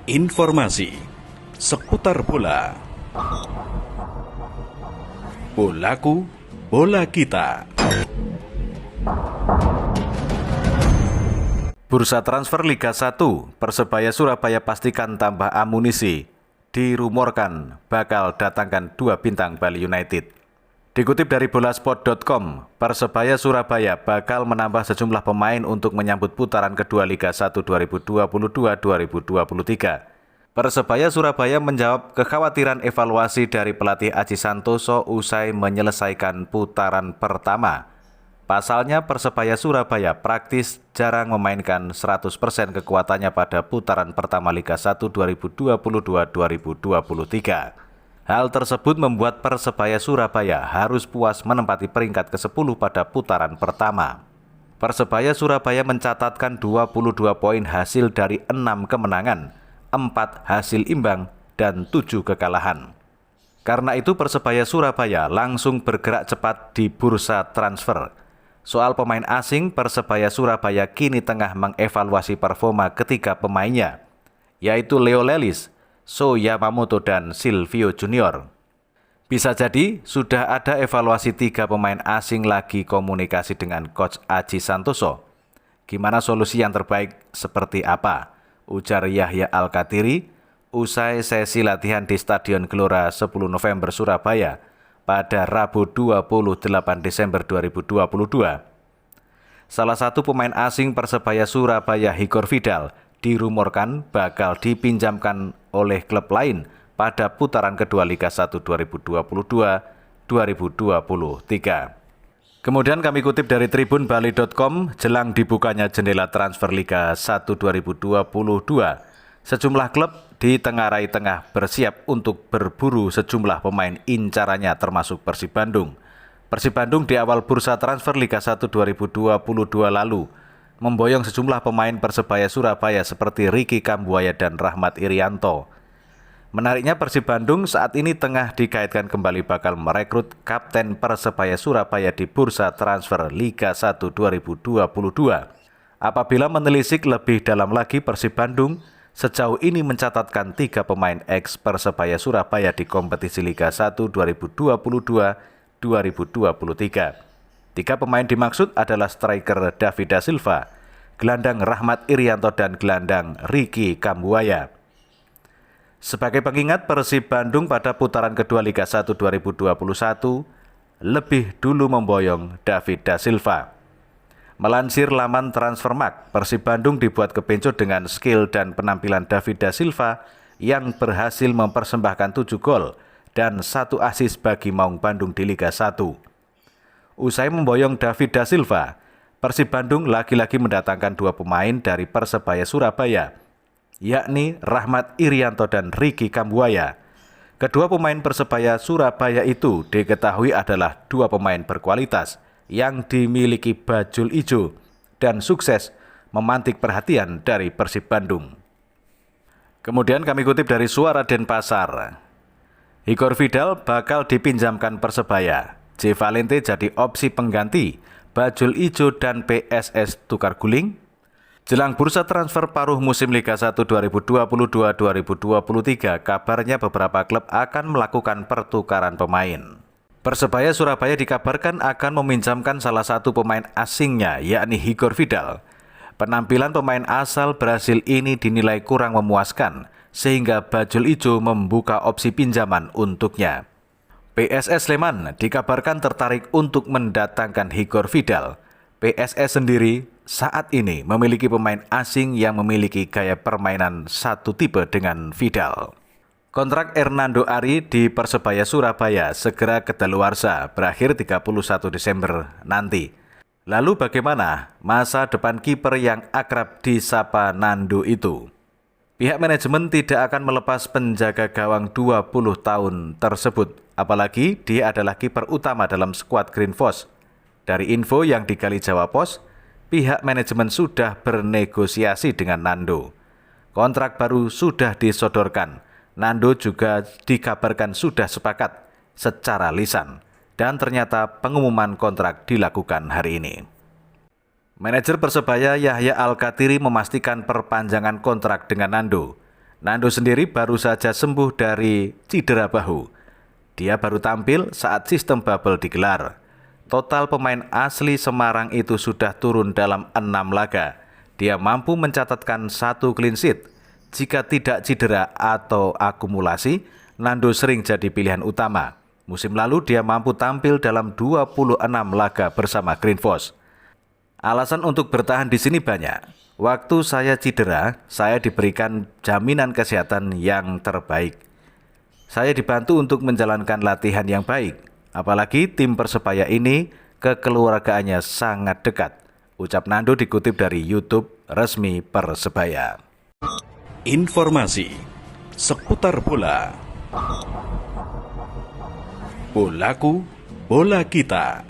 Informasi seputar bola. Bolaku, bola kita. Bursa transfer Liga 1, Persebaya Surabaya pastikan tambah amunisi. Dirumorkan bakal datangkan 2 bintang Bali United. Dikutip dari bolasport.com, Persebaya Surabaya bakal menambah sejumlah pemain untuk menyambut putaran kedua Liga 1 2022-2023. Persebaya Surabaya menjawab kekhawatiran evaluasi dari pelatih Aji Santoso usai menyelesaikan putaran pertama. Pasalnya Persebaya Surabaya praktis jarang memainkan 100% kekuatannya pada putaran pertama Liga 1 2022-2023. Hal tersebut membuat Persebaya Surabaya harus puas menempati peringkat ke-10 pada putaran pertama. Persebaya Surabaya mencatatkan 22 poin hasil dari 6 kemenangan, 4 hasil imbang, dan 7 kekalahan. Karena itu Persebaya Surabaya langsung bergerak cepat di bursa transfer. Soal pemain asing, Persebaya Surabaya kini tengah mengevaluasi performa ketiga pemainnya, yaitu Leo Lelis, So Yamamoto, dan Silvio Junior. Bisa jadi sudah ada evaluasi 3 pemain asing lagi komunikasi dengan Coach Aji Santoso. Gimana solusi yang terbaik seperti apa? Ujar Yahya Al-Katiri usai sesi latihan di Stadion Gelora 10 November Surabaya pada Rabu 28 Desember 2022. Salah satu pemain asing Persebaya Surabaya, Igor Vidal, dirumorkan bakal dipinjamkan oleh klub lain pada putaran kedua Liga 1 2022-2023. Kemudian kami kutip dari tribunbali.com, jelang dibukanya jendela transfer Liga 1 2022, sejumlah klub di Tengarai Tengah bersiap untuk berburu sejumlah pemain incarannya termasuk Persib Bandung. Persib Bandung di awal bursa transfer Liga 1 2022 lalu memboyong sejumlah pemain Persebaya Surabaya seperti Ricky Kambuaya dan Rahmat Irianto. Menariknya Persib Bandung saat ini tengah dikaitkan kembali bakal merekrut kapten Persebaya Surabaya di bursa transfer Liga 1 2022. Apabila menelisik lebih dalam lagi, Persib Bandung sejauh ini mencatatkan 3 pemain ex Persebaya Surabaya di kompetisi Liga 1 2022-2023. 3 pemain dimaksud adalah striker David Da Silva, gelandang Rahmat Irianto, dan gelandang Ricky Kambuaya. Sebagai pengingat, Persib Bandung pada putaran kedua Liga 1 2021 lebih dulu memboyong David Da Silva. Melansir laman Transfermarkt, Persib Bandung dibuat kebencut dengan skill dan penampilan David Da Silva yang berhasil mempersembahkan 7 gol dan 1 assist bagi Maung Bandung di Liga 1. Usai memboyong David Da Silva, Persib Bandung lagi-lagi mendatangkan 2 pemain dari Persebaya Surabaya, yakni Rahmat Irianto dan Ricky Kambuaya. Kedua pemain Persebaya Surabaya itu diketahui adalah 2 pemain berkualitas yang dimiliki bajul ijo dan sukses memantik perhatian dari Persib Bandung. Kemudian kami kutip dari Suara Denpasar. Igor Vidal bakal dipinjamkan Persebaya. J. Valente jadi opsi pengganti, bajul ijo dan PSS tukar guling. Jelang bursa transfer paruh musim Liga 1 2022-2023, kabarnya beberapa klub akan melakukan pertukaran pemain. Persebaya Surabaya dikabarkan akan meminjamkan salah satu pemain asingnya, yakni Igor Vidal. Penampilan pemain asal Brasil ini dinilai kurang memuaskan, sehingga bajul ijo membuka opsi pinjaman untuknya. PSS Sleman dikabarkan tertarik untuk mendatangkan Igor Vidal. PSS sendiri saat ini memiliki pemain asing yang memiliki gaya permainan satu tipe dengan Vidal. Kontrak Hernando Ari di Persebaya Surabaya segera kedaluarsa berakhir 31 Desember nanti. Lalu bagaimana masa depan kiper yang akrab disapa Nando itu? Pihak manajemen tidak akan melepas penjaga gawang 20 tahun tersebut, apalagi dia adalah kiper utama dalam skuad Green Force. Dari info yang digali Jawa Pos, pihak manajemen sudah bernegosiasi dengan Nando. Kontrak baru sudah disodorkan. Nando juga dikabarkan sudah sepakat secara lisan, dan ternyata pengumuman kontrak dilakukan hari ini. Manajer Persebaya Yahya Al-Katiri memastikan perpanjangan kontrak dengan Nando. Nando sendiri baru saja sembuh dari cedera bahu. Dia baru tampil saat sistem bubble digelar. Total pemain asli Semarang itu sudah turun dalam 6 laga. Dia mampu mencatatkan 1 clean sheet. Jika tidak cedera atau akumulasi, Nando sering jadi pilihan utama. Musim lalu dia mampu tampil dalam 26 laga bersama Green Force. Alasan untuk bertahan di sini banyak. Waktu saya cedera, saya diberikan jaminan kesehatan yang terbaik. Saya dibantu untuk menjalankan latihan yang baik. Apalagi tim Persebaya ini kekeluargaannya sangat dekat. Ucap Nando dikutip dari YouTube resmi Persebaya. Informasi seputar bola. Bolaku, bola kita.